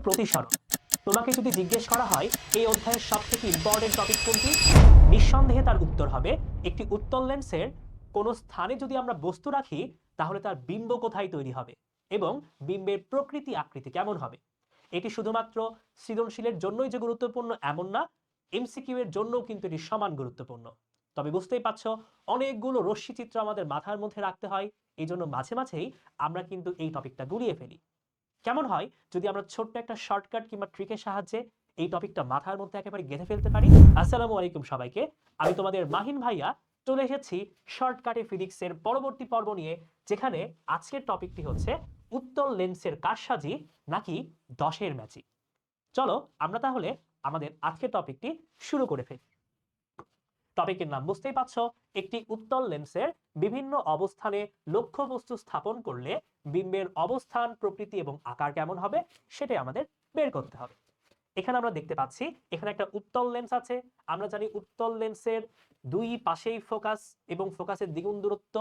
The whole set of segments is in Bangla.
প্রতিসরণ। তোমাকে যদি জিজ্ঞেস করা হয় এই অধ্যায়ের সবথেকে ইম্পর্টেন্ট টপিক কোনটি, নিঃসন্দেহে তার উত্তর হবে একটি উত্তল লেন্সের কোনো স্থানে যদি আমরা বস্তু রাখি তাহলে তার বিম্ব কোথায় তৈরি হবে এবং বিম্বের প্রকৃতি আকৃতি কেমন হবে। এটি শুধুমাত্র সৃজনশীলের জন্যই যে গুরুত্বপূর্ণ এমন না, এমসিকিউ এর জন্যও কিন্তু এটি সমান গুরুত্বপূর্ণ। তবে বুঝতেই পারছো অনেকগুলো রশ্মিচিত্র আমাদের মাথার মধ্যে রাখতে হয়, এই জন্য মাঝে মাঝেই আমরা কিন্তু এই টপিকটা গুলিয়ে ফেলি। কেমন হয় যদি আমরা ছোট্ট একটা শর্টকাট কিংবা ট্রিকের সাহায্যে এই টপিকটা মাথার মধ্যে একেবারে গেঁথে ফেলতে পারি। আসসালামু আলাইকুম সবাইকে, আমি তোমাদের মাহিন ভাইয়া চলে এসেছি শর্টকাটে ফিজিক্সের পরবর্তী পর্ব নিয়ে, যেখানে আজকের টপিকটি হচ্ছে উত্তল লেন্সের কারসাজি নাকি দশের ম্যাজিক। চলো আমরা তাহলে আমাদের আজকের টপিকটি শুরু করে ফেলি। টপিকের নাম বুঝতেই পারছো, একটি উত্তল লেন্সের বিভিন্ন অবস্থানে লক্ষ্যবস্তু স্থাপন করলে বিম্বের অবস্থান, প্রকৃতি এবং আকার কেমন হবে সেটাই আমাদের বের করতে হবে। এখানে আমরা দেখতে পাচ্ছি এখানে একটা উত্তল লেন্স আছে। আমরা জানি উত্তল লেন্সের দুই পাশেই ফোকাস এবং ফোকাসের দ্বিগুণ দূরত্ব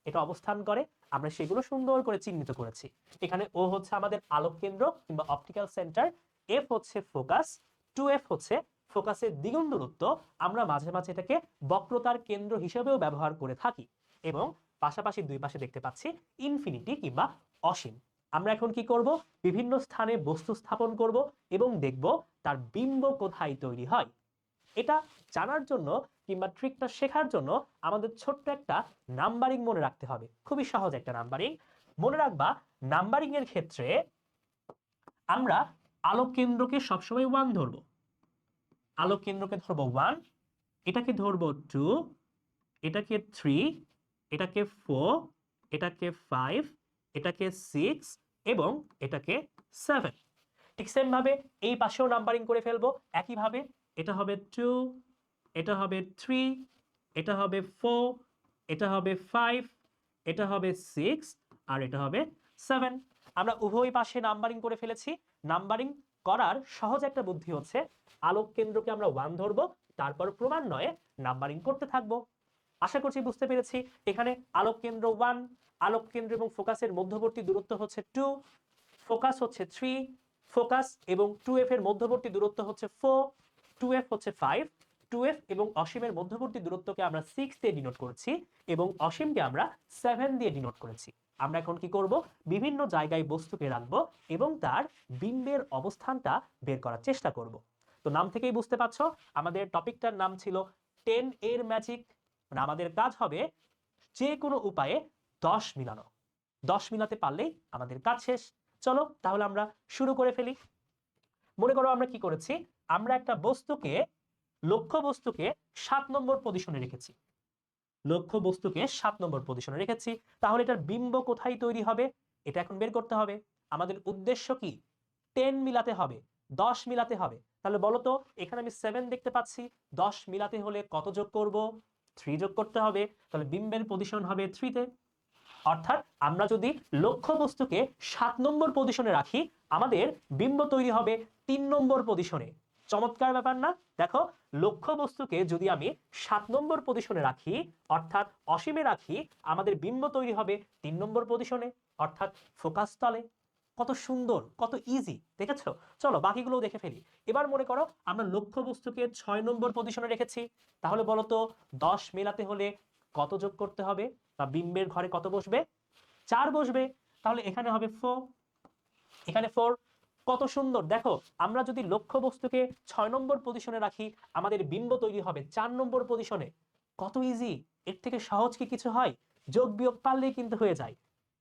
এটা অবস্থান করে। আমরা সেগুলো সুন্দর করে চিহ্নিত করেছি। এখানে ও হচ্ছে আমাদের আলোক কেন্দ্র কিংবা অপটিক্যাল সেন্টার, এফ হচ্ছে ফোকাস, 2F হচ্ছে ফোকাসের দ্বিগুণ দূরত্ব। আমরা মাঝে মাঝে এটাকে বক্রতার কেন্দ্র হিসেবেও ব্যবহার করে থাকি এবং পাশাপাশি দুই পাশে দেখতে পাচ্ছি ইনফিনিটি কিংবা অসীম। আমরা এখন কি করব, বিভিন্ন স্থানে বস্তু স্থাপন করব এবং দেখব তার বিম্ব কোথায় তৈরি হয়। এটা জানার জন্য কিংবা ট্রিকটা শেখার জন্য আমাদের ছোট্ট একটা নাম্বারিং মনে রাখতে হবে। খুবই সহজ একটা নাম্বারিং মনে রাখবা। নাম্বারিং এর ক্ষেত্রে আমরা আলোক কেন্দ্রকে সবসময় 1 ধরবো, আলোক কেন্দ্রকে ধরবো 1, এটাকে ধরবো 2, এটাকে 3, এটাকে 4, এটাকে 5, এটাকে 6 এবং এটাকে 7। ঠিক সেম ভাবে এই পাশেও নাম্বারিং করে ফেলবো একইভাবে। এটা হবে 2, এটা হবে 3, এটা হবে 4, এটা হবে 5, এটা হবে 6 আর এটা হবে 7। আমরা উভয় পাশে নাম্বারিং করে ফেলেছি। নাম্বারিং করার সহজ একটা বুদ্ধি হচ্ছে আলোক কেন্দ্রকে আমরা 1 ধরবো, তারপর ক্রমান্বয়ে নাম্বারিং করতে থাকবো। আশা করছি বুঝতে পেরেছি। এখানে আলোক কেন্দ্র 1, আলোক কেন্দ্র এবং ফোকাসের মধ্যবর্তী দূরত্ব হচ্ছে 2, ফোকাস হচ্ছে 3, ফোকাস এবং 2F এর মধ্যবর্তী দূরত্ব হচ্ছে 4, 2F হচ্ছে 5, 2F এবং অসীমের মধ্যবর্তী দূরত্বকে আমরা 6 দিয়ে ডিনোট করেছি এবং অসীমকে আমরা 7 দিয়ে ডিনোট করেছি। আমরা এখন কি করব, বিভিন্ন জায়গায় বস্তুকে রাখবো এবং তার বিম্বের অবস্থানটা বের করার চেষ্টা করব। তো নাম থেকেই বুঝতে পারছো আমাদের টপিকটার নাম ছিল 10 এর ম্যাজিক। মানে আমাদের কাজ হবে যে কোনো উপায়ে 10 মিলানো, 10 মিলাতে পারলেই আমাদের কাজ শেষ। চলো তাহলে আমরা শুরু করে ফেলি। মনে করো আমরা কি করেছি, আমরা একটা বস্তুকে, লক্ষ্য বস্তুকে 7 নম্বর পজিশনে রেখেছি, লক্ষ্য বস্তুকে 7 নম্বর পজিশনে রেখেছি। তাহলে এটার বিম্ব কোথায় তৈরি হবে এটা এখন বের করতে হবে। আমাদের উদ্দেশ্য কি, 10 মিলাতে হবে, 10 মিলাতে হবে। তাহলে বলো তো এখানে আমি 7 দেখতে পাচ্ছি, 10 মিলাতে হলে কত যোগ করব, 3 যোগ করতে হবে। তাহলে বিম্বের পজিশন হবে 3 তে। অর্থাৎ আমরা যদি লক্ষ্য বস্তুকে 7 নম্বর পজিশনে রাখি আমাদের বিম্ব তৈরি হবে 3 নম্বর পজিশনে। চমৎকার ব্যাপার না? দেখো লক্ষ্য বস্তুকে যদি আমি 7 নম্বর পজিশনে রাখি অর্থাৎ অসীমে রাখি, আমাদের বিম্ব তৈরি হবে 3 নম্বর পজিশনে অর্থাৎ ফোকাস তলে। কত সুন্দর, কত ইজি, দেখেছো? চলো বাকিগুলো দেখে ফেলি। এবার মনে করো আমরা লক্ষ্য বস্তুকে 6 নম্বর পজিশনে রেখেছি। তাহলে বলো তো 10 মেলাতে হলে কত যোগ করতে হবে, বা বিম্বের ঘরে কত বসবে, 4 বসবে। তাহলে এখানে হবে 4, এখানে 4। কত সুন্দর, দেখো আমরা যদি লক্ষ্য বস্তুকে 6 নম্বর পজিশনে রাখি আমাদের বিম্ব তৈরি হবে 4 নম্বর পজিশনে। কত ইজি, এর থেকে সহজ কি কিছু হয়? যোগ বিয়োগ পারলেই কিন্তু হয়ে যায়।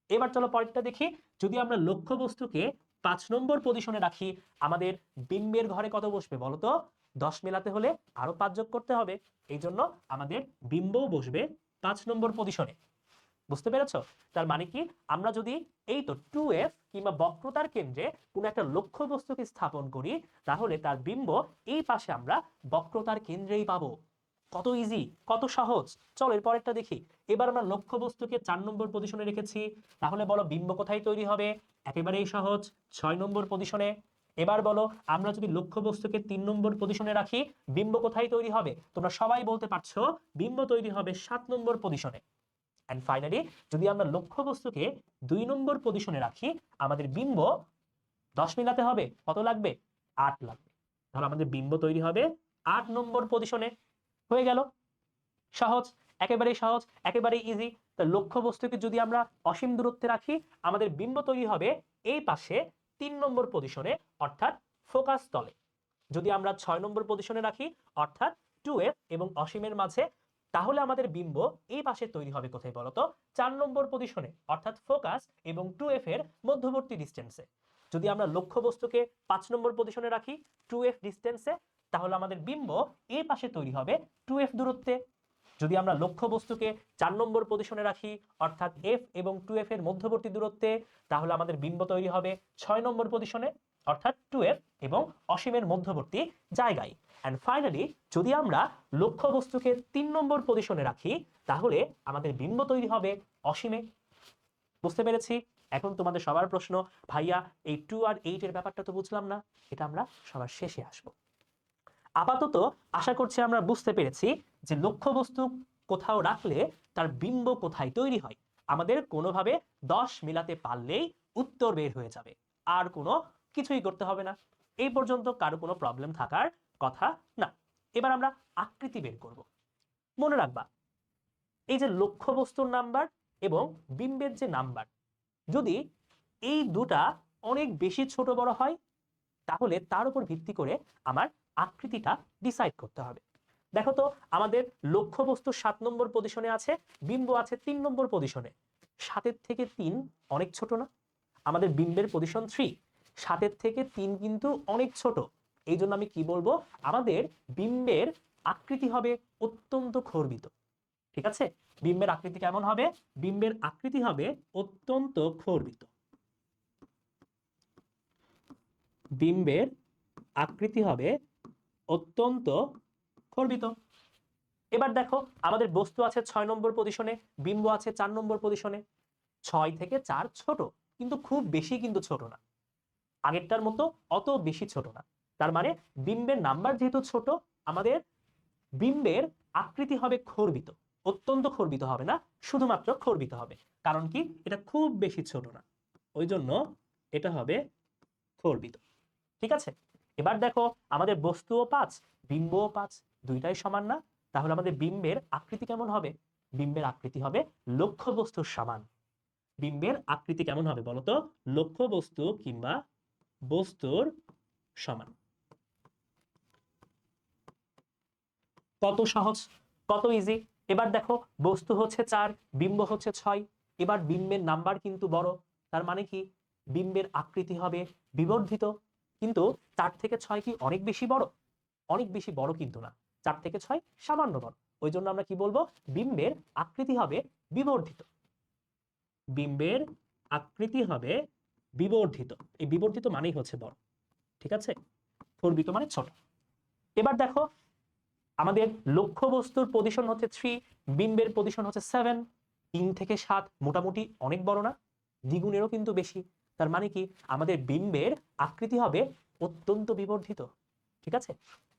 এবার চলো পরেরটা দেখি। যদি আমরা লক্ষ্য বস্তুকে 5 নম্বর পজিশনে রাখি আমাদের বিম্বের ঘরে কত বসবে বলো তো? 10 মেলাতে হলে আরো 5 যোগ করতে হবে, এই জন্য আমাদের বিম্বও বসবে 5 নম্বর পজিশনে। বুঝতে পেরেছো? তার মানে কি, আমরা যদি এই তো 2F কিংবা বক্রতার কেন্দ্রে কোন একটা লক্ষ্য বস্তুকে স্থাপন করি তাহলে তার বিম্ব এই পাশে আমরা বক্রতার কেন্দ্রেই পাবো। কত ইজি, কত সহজ। চলো এর পরেরটা দেখি। এবার আমরা লক্ষ্য বস্তুকে 4 নম্বর পজিশনে রেখেছি, তাহলে বলো বিম্ব কোথায় তৈরি হবে? একেবারেই সহজ, 6 নম্বর পজিশনে। এবার বলো আমরা যদি লক্ষ্য বস্তুকে 3 নম্বর পজিশনে রাখি বিম্ব কোথায় তৈরি হবে? তোমরা সবাই বলতে পারছো বিম্ব তৈরি হবে 7 নম্বর পজিশনে। এন্ড ফাইনালি যদি আমরা লক্ষ্য বস্তুকে 2 নম্বর পজিশনে রাখি আমাদের বিম্ব 10 মিলাতে হবে, কত লাগবে? 8 লাগবে। তাহলে আমাদের বিম্ব তৈরি হবে 8 নম্বর পজিশনে। হয়ে গেল, সহজ, একেবারেই সহজ, একেবারেই ইজি। তো লক্ষ্য বস্তুকে যদি আমরা অসীম দূরত্বে রাখি, আমাদের বিম্ব তৈরি হবে এই পাশে 3 নম্বর পজিশনে, অর্থাৎ ফোকাস তলে। যদি আমরা 6 নম্বর পজিশনে রাখি, অর্থাৎ 2f এবং অসীমের মাঝে, তাহলে আমাদের বিম্ব এই পাশে তৈরি হবে কোথায় বলতো? 4 নম্বর পজিশনে, অর্থাৎ ফোকাস এবং 2f এর মধ্যবর্তী ডিস্টেন্সে। যদি আমরা লক্ষ্য বস্তুকে 5 নম্বর পজিশনে রাখি 2f ডিস্টেন্সে, তাহলে আমাদের বিম্ব এই পাশে তৈরি হবে 2f দূরত্বে। যদি আমরা লক্ষ্য বস্তুকে 4 নম্বর পজিশনে রাখি, অর্থাৎ f এবং 2f এর মধ্যবর্তী দূরত্বে, তাহলে আমাদের বিম্ব তৈরি হবে 6 নম্বর পজিশনে, অর্থাৎ 2f এবং অসীমের মধ্যবর্তী জায়গায়। অ্যান্ড ফাইনালি যদি আমরা লক্ষ্য বস্তুকে 3 নম্বর পজিশনে রাখি, তাহলে আমাদের বিম্ব তৈরি হবে অসীমে। বুঝতে পেরেছি? এখন তোমাদের সবার প্রশ্ন, ভাইয়া এই 2 আর 8 এর ব্যাপারটা তো বুঝলাম না, এটা আমরা সবার শেষে আসবো। আপাতত আশা করছি আমরা বুঝতে পেরেছি যে লক্ষ্য বস্তু কোথাও রাখলে তার বিম্ব কোথায় তৈরি হয়। আমাদের কোনোভাবে 10 মিলাতে পারলেই উত্তর বের হয়ে যাবে, আর কোনো কিছুই করতে হবে না। এই পর্যন্ত কারো কোনো প্রবলেম থাকার কথা না। এবার আমরা আকৃতি বের করব। মনে রাখবা, এই যে লক্ষ্য বস্তুর নাম্বার এবং বিম্বের যে নাম্বার, যদি এই দুটা অনেক বেশি ছোট বড় হয়, তাহলে তার উপর ভিত্তি করে আমার আকৃতিটা ডিসাইড করতে হবে। দেখো তো, আমাদের লক্ষ্য বস্তু 7 নম্বর পজিশনে আছে, বিম্ব আছে 3 নম্বর পজিশনে। 7 থেকে 3 অনেক ছোট না? আমাদের বিম্বের পজিশন 3, 7 থেকে 3 কিন্তু অনেক ছোট। এই জন্য আমি কি বলবো, আমাদের বিম্বের আকৃতি হবে অত্যন্ত খর্বিত। ঠিক আছে? বিম্বের আকৃতি কেমন হবে? বিম্বের আকৃতি হবে অত্যন্ত খর্বিত। বিম্বের আকৃতি হবে অত্যন্ত খর্বিত। এবার দেখো, আমাদের বস্তু আছে 6 নম্বর পজিশনে, বিম্ব আছে 4 নম্বর পজিশনে। 6 থেকে 4 ছোট, কিন্তু খুব বেশি কিন্তু ছোট না, আগেরটার মতো অত বেশি ছোট না। তার মানে বিম্বের নাম্বার যেহেতু ছোট, আমাদের বিম্বের আকৃতি হবে খর্বিত। অত্যন্ত খর্বিত হবে না, শুধুমাত্র খর্বিত হবে। কারণ কি? এটা খুব বেশি ছোট না, ওই জন্য এটা হবে খর্বিত। ঠিক আছে? এবার দেখো, আমাদের বস্তুও 5, বিম্বও 5, দুইটাই সমান না? তাহলে আমাদের বিম্বের আকৃতি কেমন হবে? বিম্বের আকৃতি হবে লক্ষ্য বস্তুর সমান। বিম্বের আকৃতি কেমন হবে বলতো? লক্ষ্য বস্তু কিংবা বস্তুর সমান। কত সহজ, কত ইজি। এবার দেখো, বস্তু হচ্ছে 4, বিম্ব হচ্ছে 6। এবার বিম্বের নাম্বার কিন্তু বড়, তার মানে কি? বিম্বের আকৃতি হবে বিবর্ধিত। কিন্তু 4 থেকে 6 কি অনেক বেশি বড়? অনেক বেশি বড় কিন্তু না, 4 থেকে 6 সামান্য বড়। ওই জন্য আমরা কি বলবো? বিম্বের আকৃতি হবে বিবর্ধিত। বিম্বের আকৃতি হবে বিবর্ধিত। এই বিবর্ধিত মানেই হচ্ছে বড়। ঠিক আছে? খর্বিত মানে ছোট। এবার দেখো, আমাদের লক্ষ্য বস্তুর পজিশন হচ্ছে 3, বিম্বের পজিশন হচ্ছে 7। 3 থেকে 7 মোটামুটি অনেক বড় না? দ্বিগুণেরও কিন্তু বেশি। তার মানে কি? আমাদের বিম্বের আকৃতি হবে অত্যন্ত বিবর্ধিত। ঠিক আছে?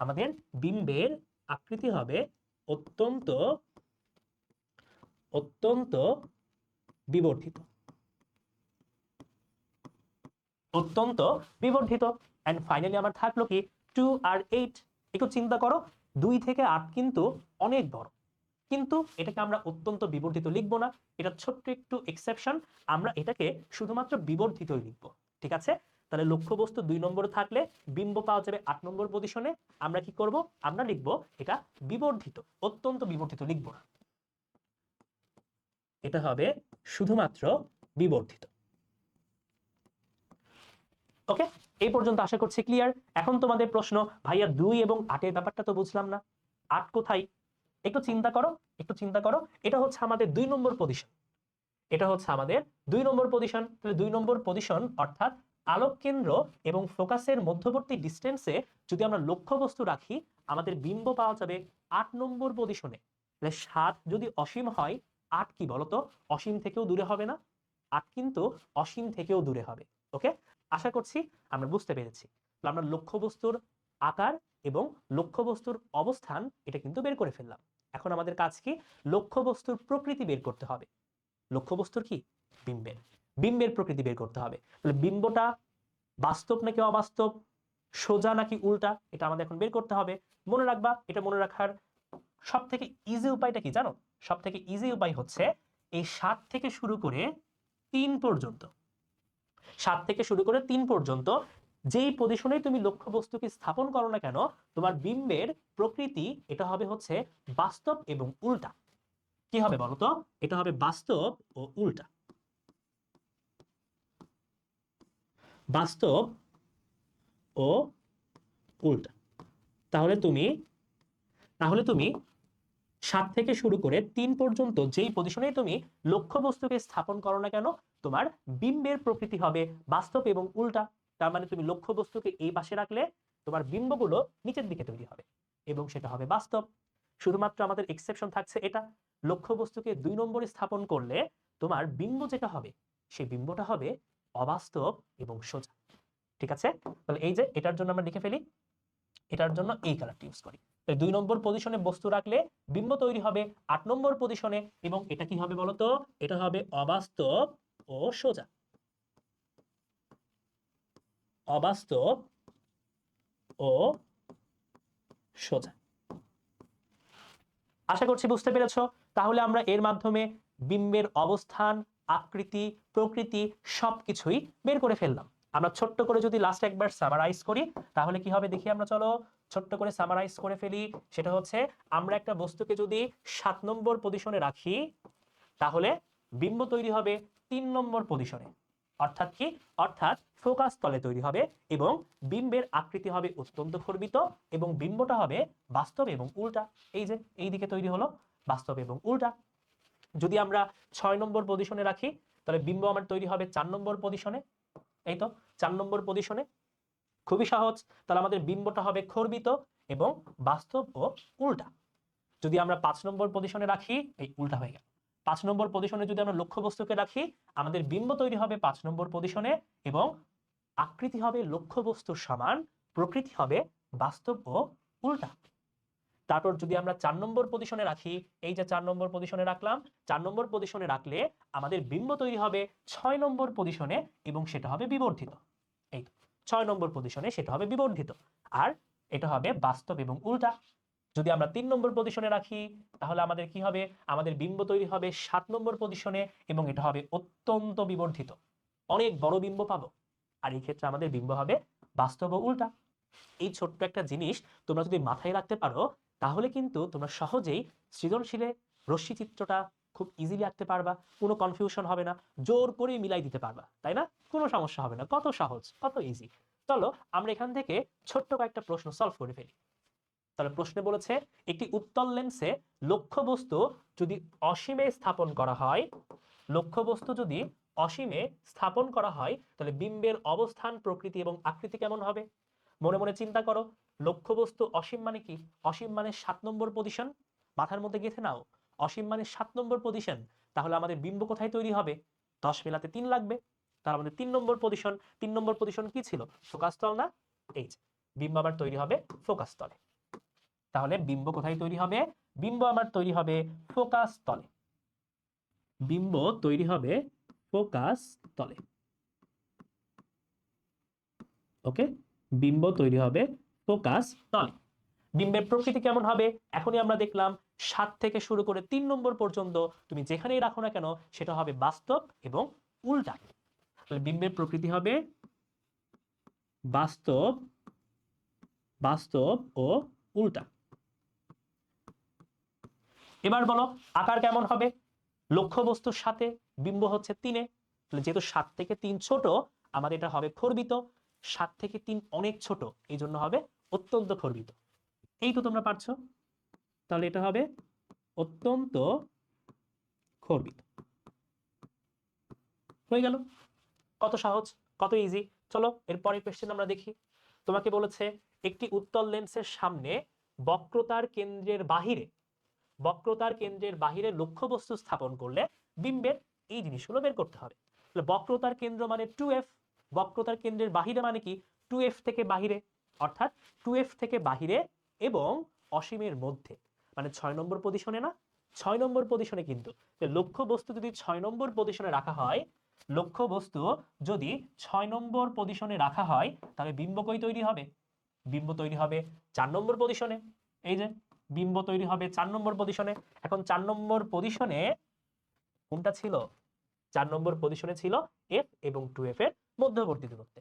আমাদের বিম্বের আকৃতি হবে অত্যন্ত অত্যন্ত বিবর্ধিত। অত্যন্ত বিবর্ধিত। এন্ড ফাইনালি আমার থাকলো কি? 2 আর 8। একটু চিন্তা করো, 2 থেকে 8 কিন্তু অনেক বড়, কিন্তু এটাকে আমরা অত্যন্ত বিবর্ধিত লিখবো না। এটা ছোট্ট একটু এক্সেপশন, আমরা এটাকে শুধুমাত্র বিবর্ধিতই লিখবো। ঠিক আছে? তাহলে লক্ষ্য বস্তু 2 নম্বরে থাকলে বিম্ব পাওয়া যাবে 8 নম্বর পজিশনে। আমরা কি করব? আমরা লিখবো এটা বিবর্ধিত, অত্যন্ত বিবর্ধিত লিখবো না, এটা হবে শুধুমাত্র বিবর্ধিত। ওকে, এই পর্যন্ত আশা করছি ক্লিয়ার। এখন তোমাদের প্রশ্ন, ভাইয়া 2 এবং 8 এর ব্যাপারটা তো বুঝলাম না, 8 কোথায়? একটু চিন্তা করো, একটু চিন্তা করো। এটা হচ্ছে আমাদের 2 নম্বর পজিশন, এটা হচ্ছে আমাদের 2 নম্বর পজিশন। তাহলে 2 নম্বর পজিশন অর্থাৎ আলোক কেন্দ্র এবং ফোকাসের মধ্যবর্তী ডিস্টেন্সে যদি আমরা লক্ষ্য বস্তু রাখি, আমাদের বিম্ব পাওয়া যাবে 8 নম্বর পজিশনে। তাহলে 7 যদি অসীম হয়, 8 কি বলতো? অসীম থেকেও দূরে হবে না? 8 কিন্তু অসীম থেকেও দূরে হবে। ওকে, আশা করছি আমরা বুঝতে পেরেছি। আমরা লক্ষ্য বস্তুর আকার এবং লক্ষ্য বস্তুর অবস্থান এটা কিন্তু বের করে ফেললাম। এখন আমাদের কাজ কি? লক্ষ্য বস্তুর প্রকৃতি বের করতে হবে। লক্ষ্য বস্তুর কি? বিম্বের। বিম্বের প্রকৃতি বের করতে হবে। তাহলে বিম্বটা বাস্তব নাকি অবাস্তব, সোজা নাকি উল্টা, এটা আমাদের এখন বের করতে হবে। মনে রাখবা, এটা মনে রাখার সব থেকে ইজি উপায়টা কি জানো? সব থেকে ইজি উপায় হচ্ছে এই 7 থেকে শুরু করে 3 পর্যন্ত, 7 থেকে শুরু করে 3 পর্যন্ত যেই পজিশনে তুমি লক্ষ্যবস্তুকে স্থাপন করো না কেন, তোমার বিম্বের প্রকৃতি এটা হবে হচ্ছে বাস্তব এবং উল্টা। কি হবে বলো তো? এটা হবে বাস্তব ও উল্টা। বাস্তব ও উল্টা। তাহলে তুমি 7 থেকে শুরু করে 3 পর্যন্ত যেই পজিশনে তুমি লক্ষ্যবস্তুকে স্থাপন করো না কেন, তোমার বিম্বের প্রকৃতি হবে বাস্তব এবং উল্টা। তার মানে তুমি লক্ষ্যবস্তুকে এই পাশে রাখলে তোমার বিম্বগুলো নিচের দিকে তৈরি হবে এবং সেটা হবে বাস্তব। শুধুমাত্র আমাদের এক্সেপশন থাকছে এটা, লক্ষ্যবস্তুকে 2 নম্বরে স্থাপন করলে তোমার বিম্ব যেটা হবে সেই বিম্বটা হবে অবাস্তব এবং সোজা। ঠিক আছে? তাহলে এই যে এটার জন্য আমরা লিখে ফেলি, এটার জন্য এই কালারটি ইউজ করি। 2 নম্বর পজিশনে বস্তু রাখলে বিম্ব তৈরি হবে 8 নম্বর পজিশনে, এবং এটা কি হবে বলতো? এটা হবে অবাস্তব ও সোজা। অবাস্তব ও সোজা। আশা করছি বুঝতে পেরেছো। তাহলে আমরা এর মাধ্যমে বিম্বের অবস্থান, আকৃতি, প্রকৃতি সবকিছুই বের করে ফেললাম। আমরা ছোট্ট করে যদি লাস্ট একবার সামারাইজ করি তাহলে কি হবে দেখি আমরা, চলো ছোট্ট করে সামারাইজ করে ফেলি। সেটা হচ্ছে আমরা একটা বস্তুকে যদি 7 নম্বর পজিশনে রাখি তাহলে বিম্ব তৈরি হবে 3 নম্বর পজিশনে। অর্থাৎ কি? অর্থাৎ ফোকাস তলে তৈরি হবে এবং বিম্বের আকৃতি হবে অত্যন্ত খর্বিত এবং বিম্বটা হবে বাস্তব এবং উল্টা। এই যে এই দিকে তৈরি হলো বাস্তব এবং উল্টা। যদি আমরা 6 নম্বর পজিশনে রাখি তাহলে বিম্ব আমার তৈরি হবে 4 নম্বর পজিশনে। এই তো 4 নম্বর পজিশনে, খুবই সহজ। তাহলে আমাদের বিম্বটা হবে খর্বিত এবং বাস্তব ও উল্টা। যদি আমরা 5 নম্বর পজিশনে রাখি, এই উল্টা হয়ে গেল। 5 নম্বর পজিশনে যদি আমরা লক্ষ্যবস্তুকে রাখি আমাদের বিম্ব তৈরি হবে 5 নম্বর পজিশনে এবং আকৃতি হবে লক্ষ্যবস্তুর সমান, প্রকৃতি হবে বাস্তব ও উল্টা। তারপর যদি আমরা 4 নম্বর পজিশনে রাখি, এই যে 4 নম্বর পজিশনে রাখলাম, 4 নম্বর পজিশনে রাখলে আমাদের বিম্ব তৈরি হবে 6 নম্বর পজিশনে এবং সেটা হবে বিবর্ধিত। এই তো 6 নম্বর পজিশনে সেটা হবে বিবর্ধিত, আর এটা হবে বাস্তব এবং উল্টা। যদি আমরা 3 নম্বর পজিশনে রাখি তাহলে আমাদের কি হবে? আমাদের বিম্ব তৈরি হবে 7 নম্বর পজিশনে এবং এটা হবে অত্যন্ত বিবর্ধিত, অনেক বড় বিম্ব পাবো। আর এই ক্ষেত্রে আমাদের বিম্ব হবে বাস্তব ও উল্টা। এই ছোট্ট একটা জিনিস তোমরা যদি মাথায় রাখতে পারো তাহলে কিন্তু তোমরা সহজেই সৃজনশীলে রশ্মি চিত্রটা খুব ইজিলি আঁকতে পারবা, কোনো কনফিউশন হবে না, জোর করে মিলাই দিতে পারবা, তাই না? কোনো সমস্যা হবে না, কত সহজ, কত ইজি। চলো আমরা এখান থেকে ছোট্ট কয়েকটা প্রশ্ন সলভ করে ফেলি। তাহলে প্রশ্নে বলেছে একটি উত্তল লেন্সে লক্ষ্যবস্তু যদি অসীমে স্থাপন করা হয়, লক্ষ্যবস্তু যদি অসীমে স্থাপন করা হয় তাহলে বিম্বের অবস্থান, প্রকৃতি এবং আকৃতি কেমন হবে? মনে মনে চিন্তা করো, লক্ষ্যবস্তু অসীম মানে কি? অসীম মানে 7 নম্বর পজিশন, মাথার মধ্যে গেঁথে নাও। অসীম মানে 7 নম্বর পজিশন, তাহলে আমাদের বিম্ব কোথায় তৈরি হবে? 10 মেলাতে 3 লাগবে, তার আমাদের 3 নম্বর পজিশন। 3 নম্বর পজিশন কি ছিল? ফোকাস তল না? এই যে বিম্ব আবার তৈরি হবে ফোকাস তলে। তাহলে বিম্ব কোথায় তৈরি হবে? বিম্ব আমার তৈরি হবে ফোকাস তলে। বিম্ব তৈরি হবে ফোকাস তলে। ওকে, বিম্ব তৈরি হবে ফোকাস তলে। বিম্বের প্রকৃতি কেমন হবে? এখনই আমরা দেখলাম 7 থেকে শুরু করে 3 নম্বর পর্যন্ত তুমি যেখানেই রাখো না কেন সেটা হবে বাস্তব এবং উল্টা। তাহলে বিম্বের প্রকৃতি হবে বাস্তব, বাস্তব ও উল্টা। এবার বলো আকার কেমন হবে? লক্ষ্যবস্তুর সাথে বিম্ব হচ্ছে 3-এ, যেহেতু 7 থেকে 3 ছোট আমাদের এটা হবে খর্বিত। 7 থেকে 3 অনেক ছোট, এই জন্য হবে অত্যন্ত খর্বিত। এই তো তোমরা পারছো, তাহলে এটা হবে অত্যন্ত খর্বিত। হয়ে গেল, কত সহজ, কত ইজি। চলো এর পরের কোশ্চেন আমরা দেখি। তোমাকে বলেছে একটি উত্তল লেন্সের সামনে বক্রতার কেন্দ্রের বাহিরে, বক্রতার কেন্দ্রের বাহিরে লক্ষ্যবস্তু স্থাপন করলে বিম্বের এই জিনিসগুলো বের করতে হবে। বক্রতার কেন্দ্র মানে 2f, বক্রতার কেন্দ্রের বাহিরে মানে কি? 2f থেকে বাহিরে, অর্থাৎ 2f থেকে বাহিরে এবং অসীমের মধ্যে, মানে 6 নম্বর পজিশনে না? 6 নম্বর পজিশনে। কিন্তু লক্ষ্যবস্তু যদি 6 নম্বর পজিশনে রাখা হয় লক্ষ্য বস্তু যদি 6 নম্বর পজিশনে রাখা হয় তাহলে বিম্ব কই তৈরি হবে? বিম্ব তৈরি হবে 4 নম্বর পজিশনে। এই যে বিম্ব তৈরি হবে 4 নম্বর পজিশনে। এখন 4 নম্বর পজিশনে কোনটা ছিল? 4 নম্বর পজিশনে ছিল এফ এবং 2f এর মধ্যবর্তী দূরত্বে।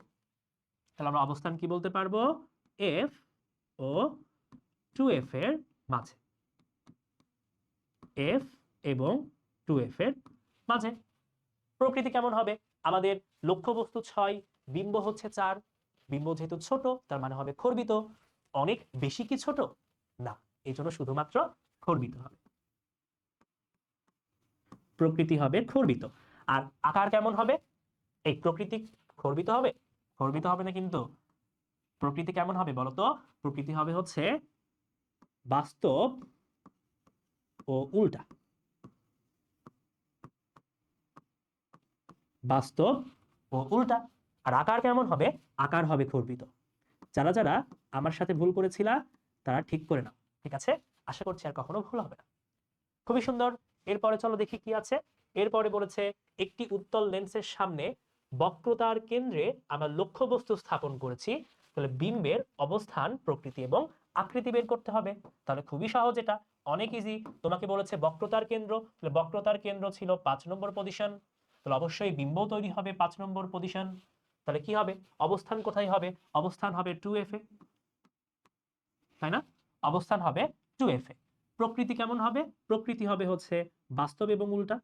তাহলে আমরা অবস্থান কি বলতে পারবো? এফ ও 2f এর মাঝে। এফ এবং 2f এর মাঝে। প্রকৃতি কেমন হবে? আমাদের লক্ষ্যবস্তু 6, বিম্ব হচ্ছে 4। বিম্ব যেহেতু ছোট তার মানে হবে খর্বিত। অনেক বেশি কি ছোট? না, এই জন্য শুধুমাত্র খর্বিত হবে। প্রকৃতি হবে খর্বিত। আর আকার কেমন হবে? এই প্রকৃতি খর্বিত হবে? খর্বিত হবে না কিন্তু। প্রকৃতি কেমন হবে বলতো? প্রকৃতি হবে হচ্ছে বাস্তব ও উল্টা। বাস্তব ও উল্টা। আর আকার কেমন হবে? আকার হবে খর্বিত। যারা যারা আমার সাথে ভুল করেছিলা তারা ঠিক করে নাও, ঠিক আছে? আশা করছি আর কখনো ভুল হবে না। খুবই সুন্দর। এরপরে চলো দেখি কি আছে। এরপরে বলেছে একটি উত্তল লেন্সের সামনে বক্রতার কেন্দ্রে আমরা লক্ষ্যবস্তু স্থাপন করেছি। তাহলে বিম্বের অবস্থান, প্রকৃতি এবং আকৃতি বের করতে হবে। তাহলে খুবই সহজ, এটা অনেক ইজি। তোমাকে বলেছে বক্রতার কেন্দ্র, তাহলে বক্রতার কেন্দ্র ছিল 5 নম্বর পজিশন। তাহলে অবশ্যই বিম্ব তৈরি হবে 5 নম্বর পজিশন। তাহলে কি হবে? অবস্থান কোথায় হবে? অবস্থান হবে 2f এ, তাই না? অবস্থান হবে 2f এ। প্রকৃতি কেমন হবে? প্রকৃতি হবে হচ্ছে বাস্তব এবং উল্টা।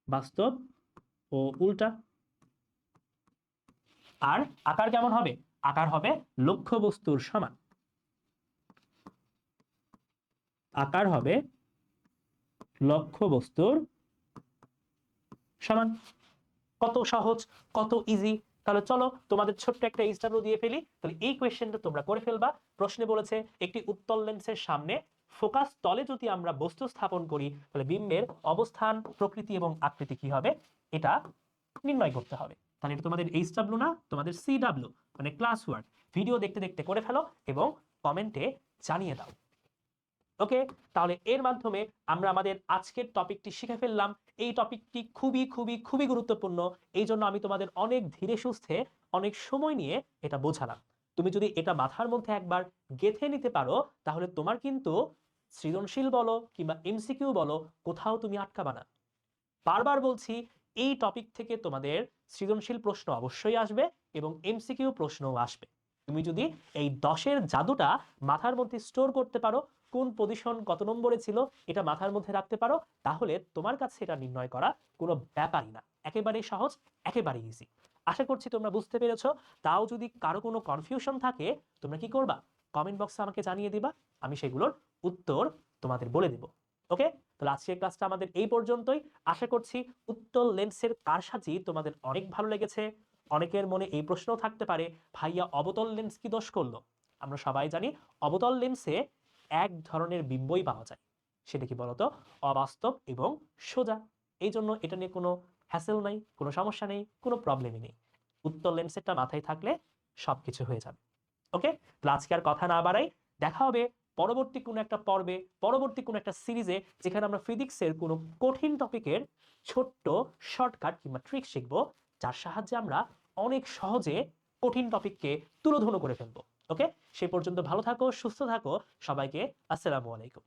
বাস্তব ও উল্টা। আর আকার কেমন হবে? আকার হবে লক্ষ্যবস্তুর সমান। আকার হবে লক্ষ্যবস্তুর সমান। কত সহজ, কত ইজি। তাহলে চলো তোমাদের ছোট্ট একটা এইচডব্লিউ দিয়ে ফেলি। তাহলে এই কোয়েশ্চেনটা তোমরা করে ফেলবা। প্রশ্নে বলেছে একটি উত্তল লেন্সের সামনে ফোকাস তলে যদি আমরা বস্তু স্থাপন করি তাহলে বিম্বের অবস্থান, প্রকৃতি এবং আকৃতি কি হবে এটা নির্ণয় করতে হবে। তাহলে এটা তোমাদের এইচডব্লিউ না, তোমাদের সিডব্লিউ, মানে ক্লাস ওয়ার্ক। ভিডিও দেখতে দেখতে করে ফেলো এবং কমেন্টে জানিয়ে দাও। ওকে, তাহলে এর মাধ্যমে আমরা আমাদের আজকের টপিকটি শিখে ফেললাম। এই টপিকটি খুবই খুবই খুবই গুরুত্বপূর্ণ। এই জন্য আমি তোমাদের অনেক ধীরে সুস্থে অনেক সময় নিয়ে এটা বোঝালাম। তুমি যদি এটা মাথার মধ্যে একবার গেঁথে নিতে পারো তাহলে তোমার কিন্তু সৃজনশীল বলো কিংবা এমসিকিউ বলো, কোথাও তুমি আটকাবা না। বারবার বলছি, এই টপিক থেকে তোমাদের সৃজনশীল প্রশ্ন অবশ্যই আসবে এবং এমসিকিউ প্রশ্নও আসবে। তুমি যদি এই 10-এর জাদুটা মাথার মধ্যে স্টোর করতে পারো, কোন পজিশন কত নম্বরে ছিল এটা মাথার মধ্যে রাখতে পারো, তাহলে তোমার কাছে এটা নির্ণয় করা কোনো ব্যাপারই না। একেবারেই সহজ, একেবারেই ইজি। আশা করছি তোমরা বুঝতে পেরেছো। তাও যদি কারো কোনো কনফিউশন থাকে তোমরা কি করবা? কমেন্ট বক্সে আমাকে জানিয়ে দিবা, আমি সেগুলোর উত্তর তোমাদের বলে দেব। ওকে, তাহলে আজকের ক্লাসটা আমাদের এই পর্যন্তই। আশা করছি উত্তল লেন্সের কারসাজি তোমাদের অনেক ভালো লেগেছে। অনেকের মনে এই প্রশ্নও থাকতে পারে, ভাইয়া অবতল লেন্স কি দোষ করলো? আমরা সবাই জানি অবতল লেন্সে এক ধরনের বিম্বই পাওয়া যায়। সেটা কি বলতো? অবাস্তব এবং সোজা। এই জন্য এটা নিয়ে কোনো হ্যাসেল নাই, কোনো সমস্যা নেই, কোনো প্রবলেমই নেই। উত্তল লেন্সেরটা মাথায় থাকলে সবকিছু হয়ে যাবে। ওকে, তাহলে আজকে আর কথা না বাড়াই, দেখা হবে পরবর্তী কোনো একটা পর্বে, পরবর্তী কোনো একটা সিরিজে, যেখানে আমরা ফিজিক্সের কোনো কঠিন টপিকের ছোট্ট শর্টকাট কিংবা ট্রিক শিখবো, যার সাহায্যে আমরা অনেক সহজে কঠিন টপিককে তুলোধুনো করে ফেলবো। ওকে, সেই পর্যন্ত ভালো থাকো, সুস্থ থাকো। সবাইকে আসসালামু আলাইকুম।